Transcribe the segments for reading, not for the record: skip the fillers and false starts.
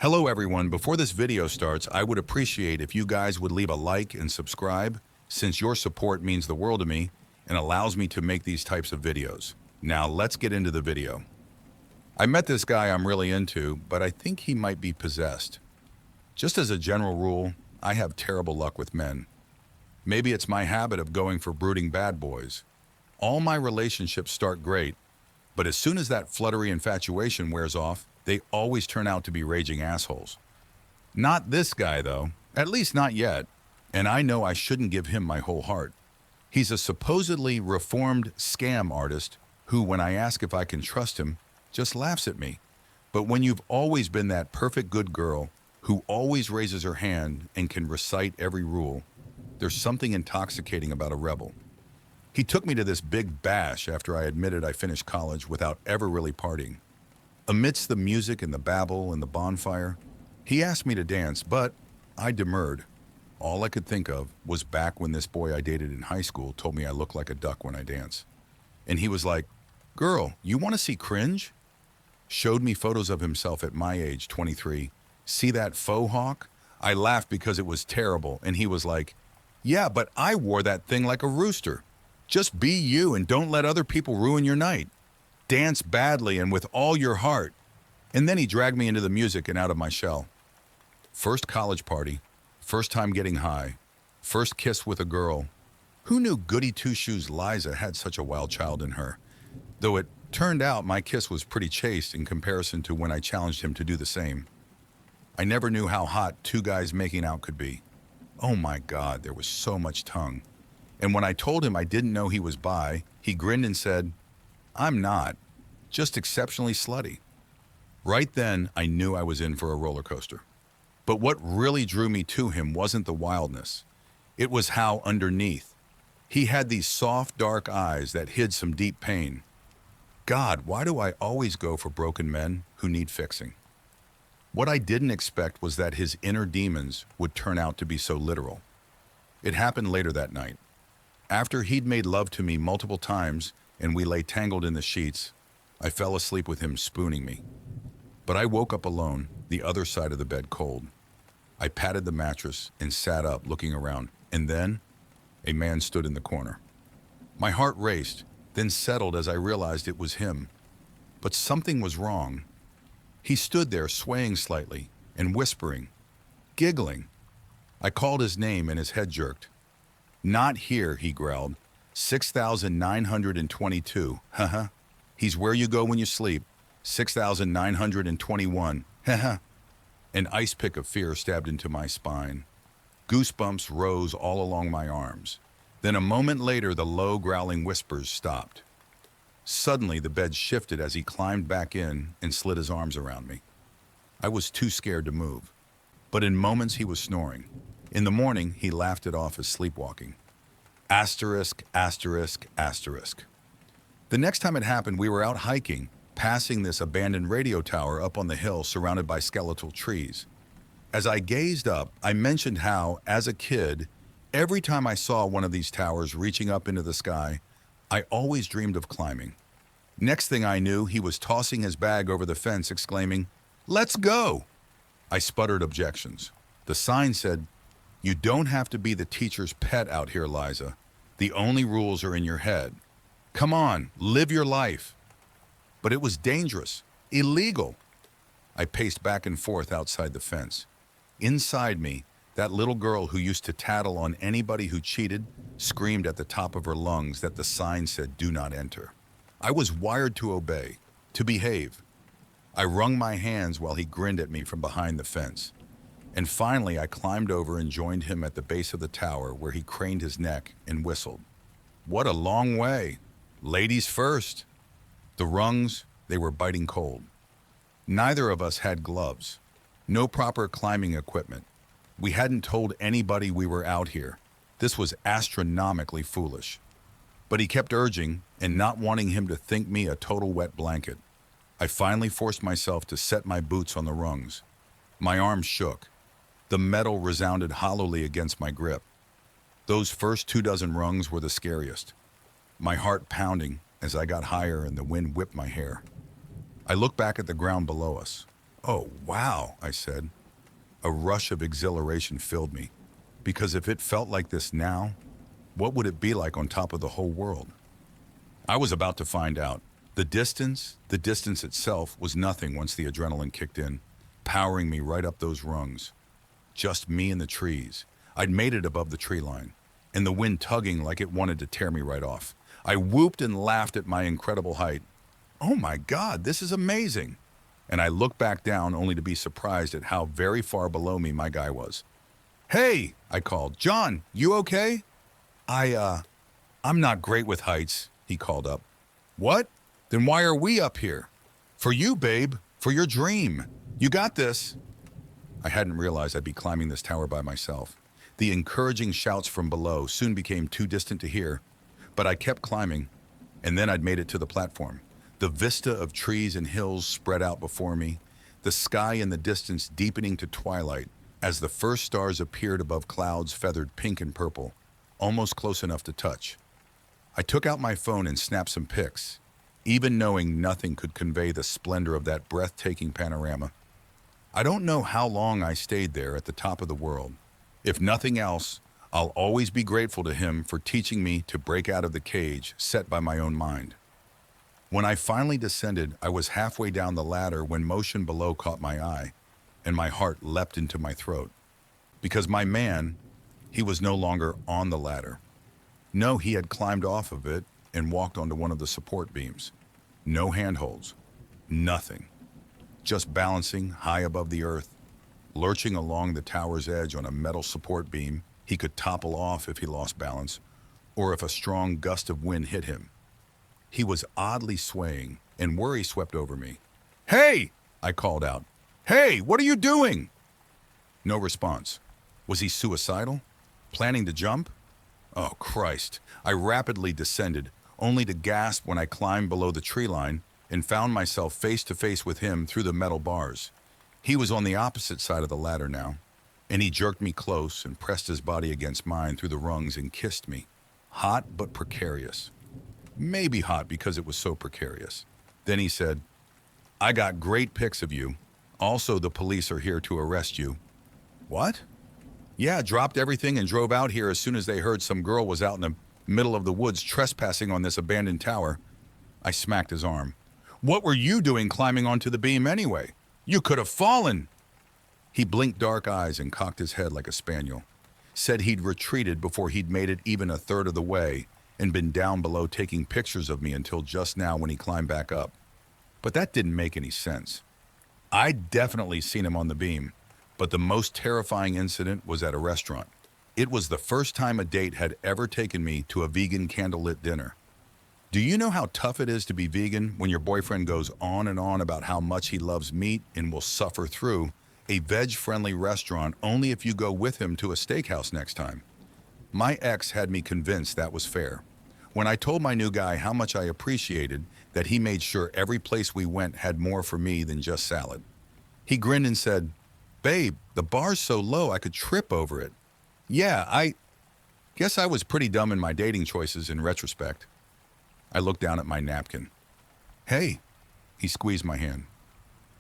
Hello everyone, before this video starts, I would appreciate if you guys would leave a like and subscribe, since your support means the world to me and allows me to make these types of videos. Now let's get into the video. I met this guy I'm really into, but I think he might be possessed. Just as a general rule, I have terrible luck with men. Maybe it's my habit of going for brooding bad boys. All my relationships start great, but as soon as that fluttery infatuation wears off, they always turn out to be raging assholes. Not this guy, though. At least not yet. And I know I shouldn't give him my whole heart. He's a supposedly reformed scam artist who, when I ask if I can trust him, just laughs at me. But when you've always been that perfect good girl who always raises her hand and can recite every rule, there's something intoxicating about a rebel. He took me to this big bash after I admitted I finished college without ever really partying. Amidst the music and the babble and the bonfire, he asked me to dance, but I demurred. All I could think of was back when this boy I dated in high school told me I looked like a duck when I dance. And he was like, "Girl, you want to see cringe?" Showed me photos of himself at my age, 23. "See that faux hawk?" I laughed because it was terrible, and he was like, "Yeah, but I wore that thing like a rooster. Just be you and don't let other people ruin your night. Dance badly and with all your heart." And then he dragged me into the music and out of my shell. First college party, first time getting high, first kiss with a girl. Who knew goody two-shoes Liza had such a wild child in her? Though it turned out my kiss was pretty chaste in comparison to when I challenged him to do the same. I never knew how hot two guys making out could be. Oh my God, there was so much tongue. And when I told him I didn't know he was bi, he grinned and said, "I'm not, just exceptionally slutty." Right then, I knew I was in for a roller coaster. But what really drew me to him wasn't the wildness. It was how underneath, he had these soft, dark eyes that hid some deep pain. God, why do I always go for broken men who need fixing? What I didn't expect was that his inner demons would turn out to be so literal. It happened later that night. After he'd made love to me multiple times and we lay tangled in the sheets, I fell asleep with him spooning me. But I woke up alone, the other side of the bed cold. I patted the mattress and sat up looking around, and then a man stood in the corner. My heart raced, then settled as I realized it was him. But something was wrong. He stood there swaying slightly and whispering, giggling. I called his name and his head jerked. "Not here," he growled. 6,922, haha. "He's where you go when you sleep. 6,921, haha." An ice pick of fear stabbed into my spine. Goosebumps rose all along my arms. Then a moment later, the low growling whispers stopped. Suddenly, the bed shifted as he climbed back in and slid his arms around me. I was too scared to move. But in moments, he was snoring. In the morning, he laughed it off as sleepwalking. Asterisk, asterisk, asterisk. The next time it happened, we were out hiking, passing this abandoned radio tower up on the hill surrounded by skeletal trees. As I gazed up, I mentioned how, as a kid, every time I saw one of these towers reaching up into the sky, I always dreamed of climbing. Next thing I knew, he was tossing his bag over the fence, exclaiming, "Let's go!" I sputtered objections. The sign said, "You don't have to be the teacher's pet out here, Liza. The only rules are in your head. Come on, live your life." But it was dangerous, illegal. I paced back and forth outside the fence. Inside me, that little girl who used to tattle on anybody who cheated screamed at the top of her lungs that the sign said, "Do not enter." I was wired to obey, to behave. I wrung my hands while he grinned at me from behind the fence. And finally, I climbed over and joined him at the base of the tower where he craned his neck and whistled. What a long way. Ladies first. The rungs, they were biting cold. Neither of us had gloves. No proper climbing equipment. We hadn't told anybody we were out here. This was astronomically foolish. But he kept urging and not wanting him to think me a total wet blanket. I finally forced myself to set my boots on the rungs. My arms shook. The metal resounded hollowly against my grip. Those first 24 rungs were the scariest. My heart pounding as I got higher and the wind whipped my hair. I looked back at the ground below us. Oh, wow, I said. A rush of exhilaration filled me, because if it felt like this now, what would it be like on top of the whole world? I was about to find out. The distance itself was nothing once the adrenaline kicked in, powering me right up those rungs. Just me and the trees. I'd made it above the tree line, and the wind tugging like it wanted to tear me right off. I whooped and laughed at my incredible height. Oh my God, this is amazing! And I looked back down only to be surprised at how very far below me my guy was. Hey, I called. John, you okay? I'm not great with heights, he called up. What? Then why are we up here? For you, babe. For your dream. You got this. I hadn't realized I'd be climbing this tower by myself. The encouraging shouts from below soon became too distant to hear, but I kept climbing, and then I'd made it to the platform. The vista of trees and hills spread out before me, the sky in the distance deepening to twilight as the first stars appeared above clouds feathered pink and purple, almost close enough to touch. I took out my phone and snapped some pics, even knowing nothing could convey the splendor of that breathtaking panorama. I don't know how long I stayed there at the top of the world. If nothing else, I'll always be grateful to him for teaching me to break out of the cage set by my own mind. When I finally descended, I was halfway down the ladder when motion below caught my eye, and my heart leapt into my throat. Because my man, he was no longer on the ladder. No, he had climbed off of it and walked onto one of the support beams. No handholds. Nothing. Just balancing high above the earth, lurching along the tower's edge on a metal support beam he could topple off if he lost balance, or if a strong gust of wind hit him. He was oddly swaying, and worry swept over me. Hey! I called out. Hey, what are you doing? No response. Was he suicidal? Planning to jump? Oh, Christ. I rapidly descended, only to gasp when I climbed below the tree line and found myself face to face with him through the metal bars. He was on the opposite side of the ladder now, and he jerked me close and pressed his body against mine through the rungs and kissed me. Hot but precarious. Maybe hot because it was so precarious. Then he said, I got great pics of you. Also, the police are here to arrest you. What? Yeah, dropped everything and drove out here as soon as they heard some girl was out in the middle of the woods trespassing on this abandoned tower. I smacked his arm. What were you doing climbing onto the beam anyway? You could have fallen. He blinked dark eyes and cocked his head like a spaniel. Said he'd retreated before he'd made it even a third of the way and been down below taking pictures of me until just now when he climbed back up. But that didn't make any sense. I'd definitely seen him on the beam, but the most terrifying incident was at a restaurant. It was the first time a date had ever taken me to a vegan candlelit dinner. Do you know how tough it is to be vegan when your boyfriend goes on and on about how much he loves meat and will suffer through a veg-friendly restaurant only if you go with him to a steakhouse next time? My ex had me convinced that was fair. When I told my new guy how much I appreciated that he made sure every place we went had more for me than just salad. He grinned and said, Babe, the bar's so low I could trip over it. Yeah, I guess I was pretty dumb in my dating choices in retrospect. I looked down at my napkin. Hey, he squeezed my hand.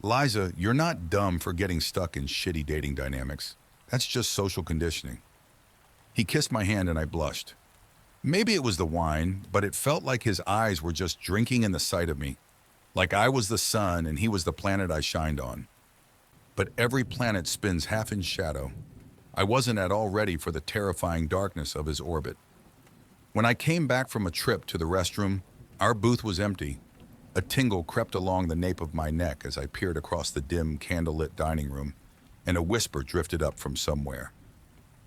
Liza, you're not dumb for getting stuck in shitty dating dynamics. That's just social conditioning. He kissed my hand and I blushed. Maybe it was the wine, but it felt like his eyes were just drinking in the sight of me, like I was the sun and he was the planet I shined on. But every planet spins half in shadow. I wasn't at all ready for the terrifying darkness of his orbit. When I came back from a trip to the restroom, our booth was empty. A tingle crept along the nape of my neck as I peered across the dim, candlelit dining room, and a whisper drifted up from somewhere.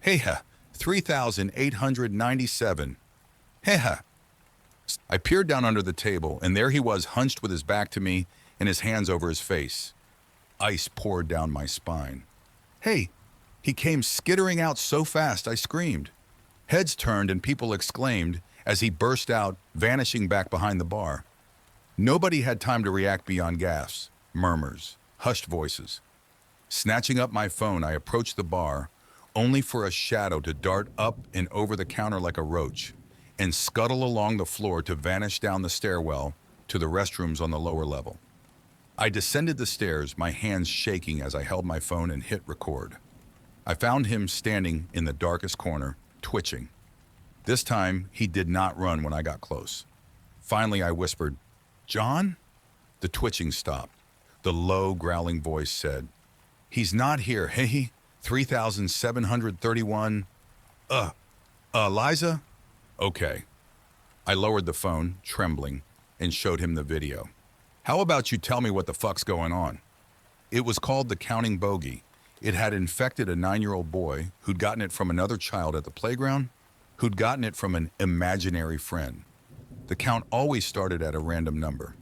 Hey-ha, 3,897. Hey-ha. I peered down under the table, and there he was hunched with his back to me and his hands over his face. Ice poured down my spine. Hey, he came skittering out so fast I screamed. Heads turned and people exclaimed as he burst out, vanishing back behind the bar. Nobody had time to react beyond gasps, murmurs, hushed voices. Snatching up my phone, I approached the bar, only for a shadow to dart up and over the counter like a roach, and scuttle along the floor to vanish down the stairwell to the restrooms on the lower level. I descended the stairs, my hands shaking as I held my phone and hit record. I found him standing in the darkest corner, twitching. This time, he did not run when I got close. Finally, I whispered, "John?" The twitching stopped. The low, growling voice said, "He's not here, hey? 3,731. Liza?" Okay. I lowered the phone, trembling, and showed him the video. "How about you tell me what the fuck's going on?" It was called the counting bogey. It had infected a 9-year-old boy who'd gotten it from another child at the playground, who'd gotten it from an imaginary friend. The count always started at a random number.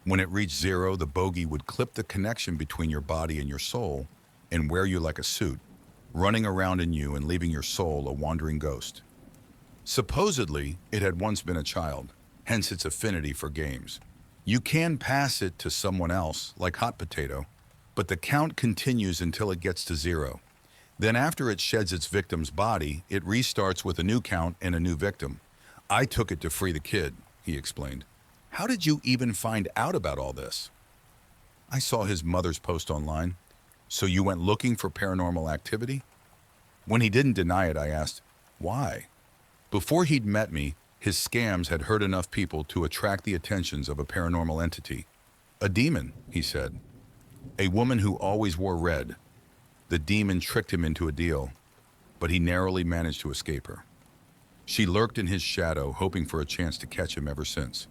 When it reached 0, the bogey would clip the connection between your body and your soul and wear you like a suit, running around in you and leaving your soul a wandering ghost. Supposedly, it had once been a child, hence its affinity for games. You can pass it to someone else, like hot potato, but the count continues until it gets to 0. Then after it sheds its victim's body, it restarts with a new count and a new victim. I took it to free the kid, he explained. How did you even find out about all this? I saw his mother's post online. So you went looking for paranormal activity? When he didn't deny it, I asked, why? Before he'd met me, his scams had hurt enough people to attract the attentions of a paranormal entity. A demon, he said. A woman who always wore red. The demon tricked him into a deal, but he narrowly managed to escape her. She lurked in his shadow, hoping for a chance to catch him ever since.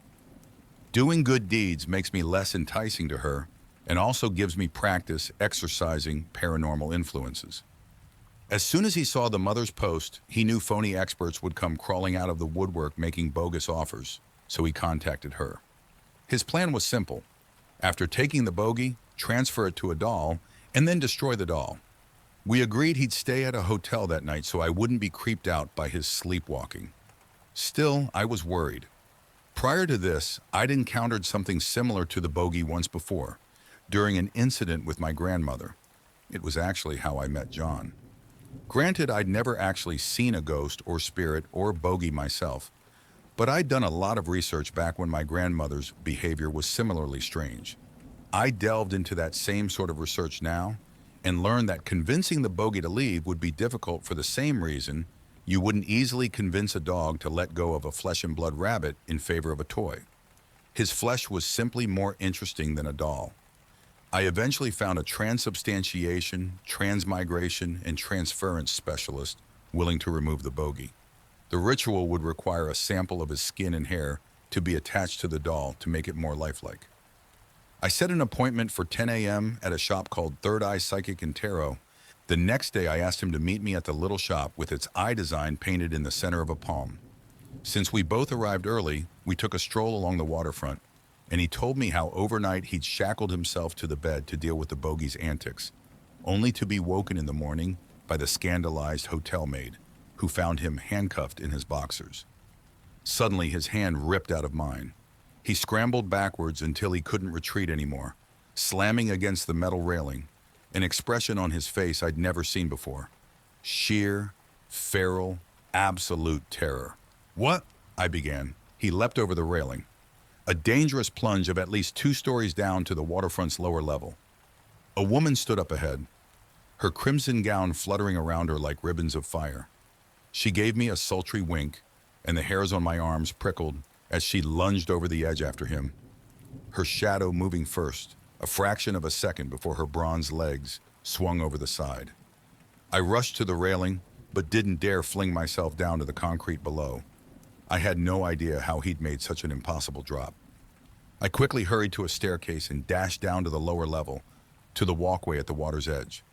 Doing good deeds makes me less enticing to her and also gives me practice exercising paranormal influences. As soon as he saw the mother's post, he knew phony experts would come crawling out of the woodwork making bogus offers, so he contacted her. His plan was simple. After taking the bogey, transfer it to a doll, and then destroy the doll. We agreed he'd stay at a hotel that night so I wouldn't be creeped out by his sleepwalking. Still, I was worried. Prior to this, I'd encountered something similar to the bogey once before, during an incident with my grandmother. It was actually how I met John. Granted, I'd never actually seen a ghost or spirit or bogey myself, but I'd done a lot of research back when my grandmother's behavior was similarly strange. I delved into that same sort of research now and learned that convincing the bogey to leave would be difficult for the same reason you wouldn't easily convince a dog to let go of a flesh and blood rabbit in favor of a toy. His flesh was simply more interesting than a doll. I eventually found a transubstantiation, transmigration, and transference specialist willing to remove the bogey. The ritual would require a sample of his skin and hair to be attached to the doll to make it more lifelike. I set an appointment for 10 a.m. at a shop called Third Eye Psychic and Tarot. The next day, I asked him to meet me at the little shop with its eye design painted in the center of a palm. Since we both arrived early, we took a stroll along the waterfront, and he told me how overnight he'd shackled himself to the bed to deal with the bogey's antics, only to be woken in the morning by the scandalized hotel maid, who found him handcuffed in his boxers. Suddenly, his hand ripped out of mine. He scrambled backwards until he couldn't retreat anymore, slamming against the metal railing, an expression on his face I'd never seen before. Sheer, feral, absolute terror. "What?" I began. He leapt over the railing. A dangerous plunge of at least 2 stories down to the waterfront's lower level. A woman stood up ahead, her crimson gown fluttering around her like ribbons of fire. She gave me a sultry wink, and the hairs on my arms prickled as she lunged over the edge after him, her shadow moving first, a fraction of a second before her bronze legs swung over the side. I rushed to the railing, but didn't dare fling myself down to the concrete below. I had no idea how he'd made such an impossible drop. I quickly hurried to a staircase and dashed down to the lower level, to the walkway at the water's edge.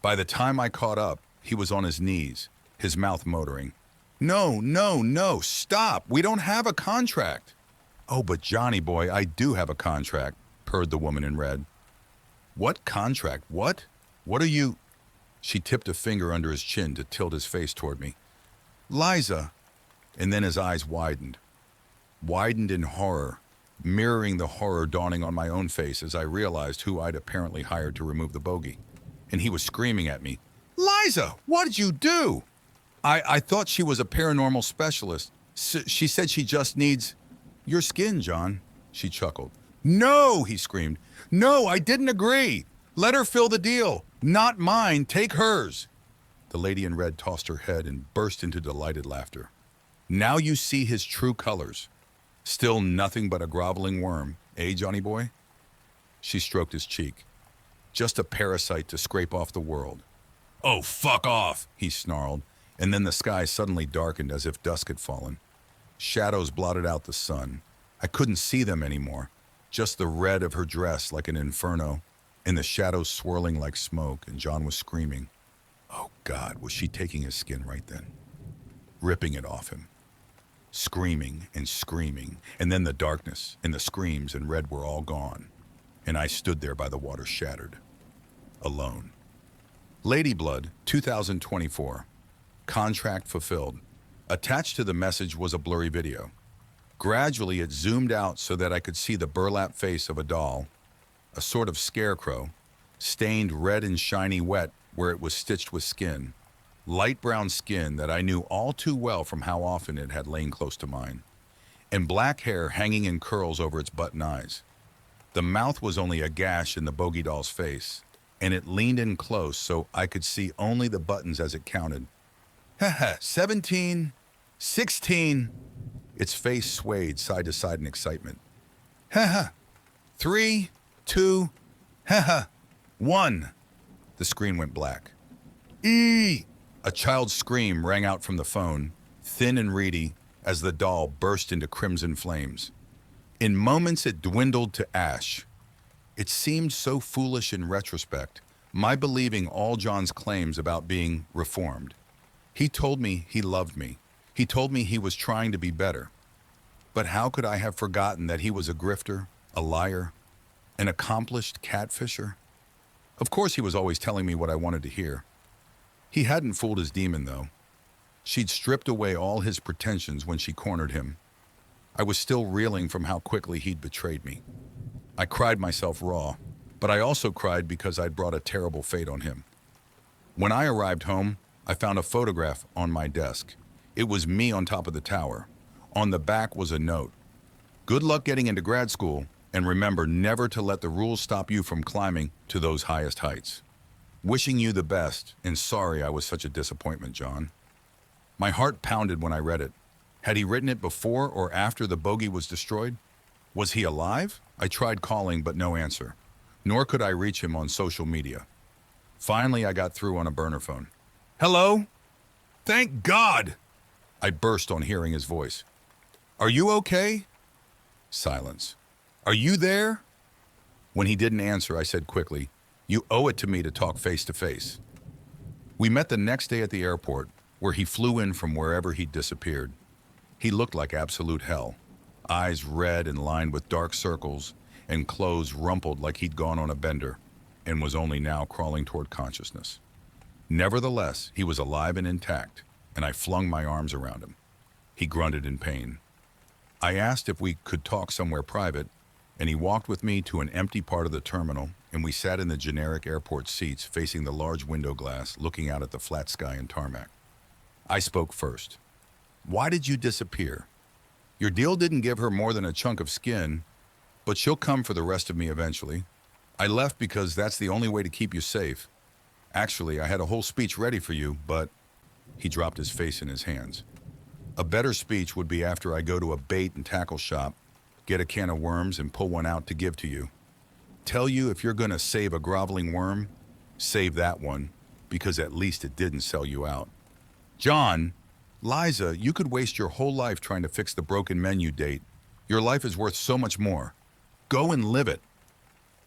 By the time I caught up, he was on his knees, his mouth motoring. "No, no, no, stop! We don't have a contract!" "Oh, but Johnny boy, I do have a contract," purred the woman in red. "What contract? What? What are you—" She tipped a finger under his chin to tilt his face toward me. "Liza!" And then his eyes widened in horror, mirroring the horror dawning on my own face as I realized who I'd apparently hired to remove the bogey. And he was screaming at me, "Liza, what did you do?" I thought she was a paranormal specialist. She said she just needs your skin, John, she chuckled. No, he screamed. No, I didn't agree. Let her fill the deal. Not mine, take hers. The lady in red tossed her head and burst into delighted laughter. Now you see his true colors. Still nothing but a groveling worm, eh, Johnny boy? She stroked his cheek. Just a parasite to scrape off the world. Oh, fuck off, he snarled, and then the sky suddenly darkened as if dusk had fallen. Shadows blotted out the sun. I couldn't see them anymore, just the red of her dress like an inferno, and the shadows swirling like smoke, and John was screaming. Oh, God, was she taking his skin right then? Ripping it off him. Screaming, and then the darkness, and the screams and red were all gone, and I stood there by the water shattered, alone. Lady Blood, 2024. Contract fulfilled. Attached to the message was a blurry video. Gradually, it zoomed out so that I could see the burlap face of a doll, a sort of scarecrow, stained red and shiny wet where it was stitched with skin, light brown skin that I knew all too well from how often it had lain close to mine, and black hair hanging in curls over its button eyes. The mouth was only a gash in the bogey doll's face, and it leaned in close so I could see only the buttons as it counted. 17, 16. Its face swayed side to side in excitement. 3, 2, 1. The screen went black. E! A child's scream rang out from the phone, thin and reedy, as the doll burst into crimson flames. In moments it dwindled to ash. It seemed so foolish in retrospect, my believing all John's claims about being reformed. He told me he loved me. He told me he was trying to be better. But how could I have forgotten that he was a grifter, a liar, an accomplished catfisher? Of course he was always telling me what I wanted to hear. He hadn't fooled his demon, though. She'd stripped away all his pretensions when she cornered him. I was still reeling from how quickly he'd betrayed me. I cried myself raw, but I also cried because I'd brought a terrible fate on him. When I arrived home, I found a photograph on my desk. It was me on top of the tower. On the back was a note. Good luck getting into grad school, and remember never to let the rules stop you from climbing to those highest heights. Wishing you the best, and sorry I was such a disappointment, John. My heart pounded when I read it. Had he written it before or after the bogey was destroyed? Was he alive? I tried calling, but no answer. Nor could I reach him on social media. Finally, I got through on a burner phone. Hello? Thank God! I burst on hearing his voice. Are you okay? Silence. Are you there? When he didn't answer, I said quickly, You owe it to me to talk face to face. We met the next day at the airport, where he flew in from wherever he'd disappeared. He looked like absolute hell. Eyes red and lined with dark circles, and clothes rumpled like he'd gone on a bender, and was only now crawling toward consciousness. Nevertheless, he was alive and intact, and I flung my arms around him. He grunted in pain. I asked if we could talk somewhere private, and he walked with me to an empty part of the terminal, and we sat in the generic airport seats facing the large window glass, looking out at the flat sky and tarmac. I spoke first. Why did you disappear? Your deal didn't give her more than a chunk of skin, but she'll come for the rest of me eventually. I left because that's the only way to keep you safe. Actually, I had a whole speech ready for you, but... He dropped his face in his hands. A better speech would be after I go to a bait and tackle shop, get a can of worms and pull one out to give to you. Tell you if you're gonna save a groveling worm, save that one, because at least it didn't sell you out. John, Liza, you could waste your whole life trying to fix the broken men you date. Your life is worth so much more. Go and live it.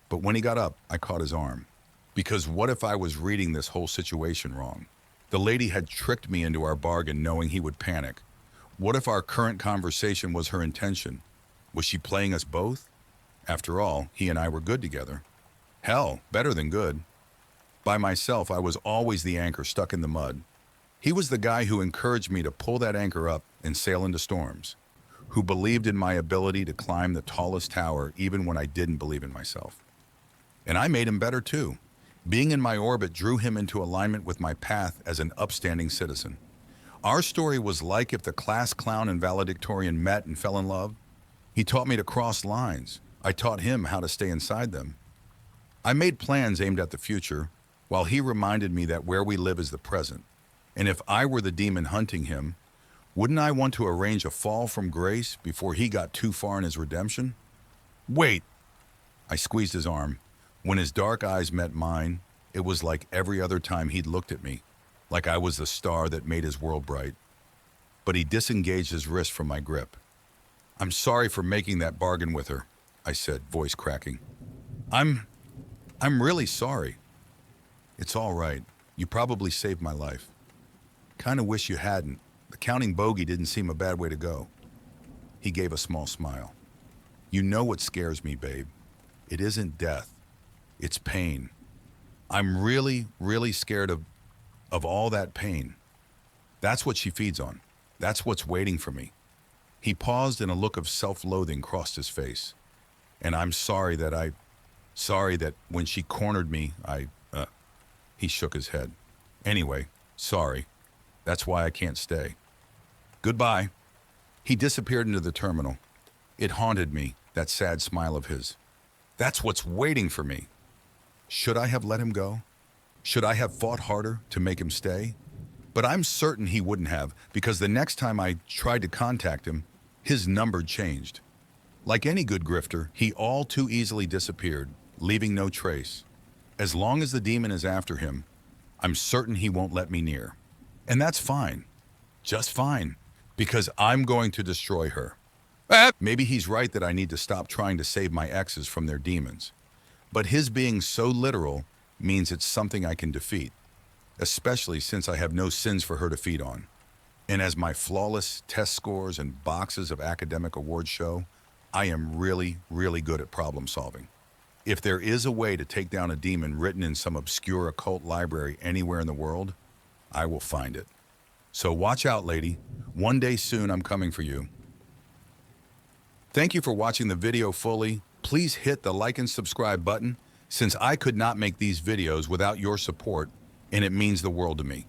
But when he got up, I caught his arm. Because what if I was reading this whole situation wrong? The lady had tricked me into our bargain knowing he would panic. What if our current conversation was her intention? Was she playing us both? After all, he and I were good together. Hell, better than good. By myself, I was always the anchor stuck in the mud. He was the guy who encouraged me to pull that anchor up and sail into storms, who believed in my ability to climb the tallest tower even when I didn't believe in myself. And I made him better too. Being in my orbit drew him into alignment with my path as an upstanding citizen. Our story was like if the class clown and valedictorian met and fell in love. He taught me to cross lines, I taught him how to stay inside them. I made plans aimed at the future, while he reminded me that where we live is the present. And if I were the demon hunting him, wouldn't I want to arrange a fall from grace before he got too far in his redemption? Wait! I squeezed his arm. When his dark eyes met mine, it was like every other time he'd looked at me, like I was the star that made his world bright. But he disengaged his wrist from my grip. I'm sorry for making that bargain with her, I said, voice cracking. I'm really sorry. It's all right. You probably saved my life. Kinda wish you hadn't. The counting bogey didn't seem a bad way to go. He gave a small smile. You know what scares me, babe. It isn't death. It's pain. I'm really, really scared of all that pain. That's what she feeds on. That's what's waiting for me. He paused and a look of self-loathing crossed his face. And I'm sorry that when she cornered me, he shook his head. Anyway, sorry. That's why I can't stay. Goodbye. He disappeared into the terminal. It haunted me, that sad smile of his. That's what's waiting for me. Should I have let him go? Should I have fought harder to make him stay? But I'm certain he wouldn't have, because the next time I tried to contact him, his number changed. Like any good grifter, he all too easily disappeared, leaving no trace. As long as the demon is after him, I'm certain he won't let me near. And that's fine. Just fine. Because I'm going to destroy her. Maybe he's right that I need to stop trying to save my exes from their demons. But his being so literal means it's something I can defeat, especially since I have no sins for her to feed on. And as my flawless test scores and boxes of academic awards show, I am really, really good at problem solving. If there is a way to take down a demon written in some obscure occult library anywhere in the world, I will find it. So watch out, lady. One day soon I'm coming for you. Thank you for watching the video fully. Please hit the like and subscribe button, since I could not make these videos without your support, and it means the world to me.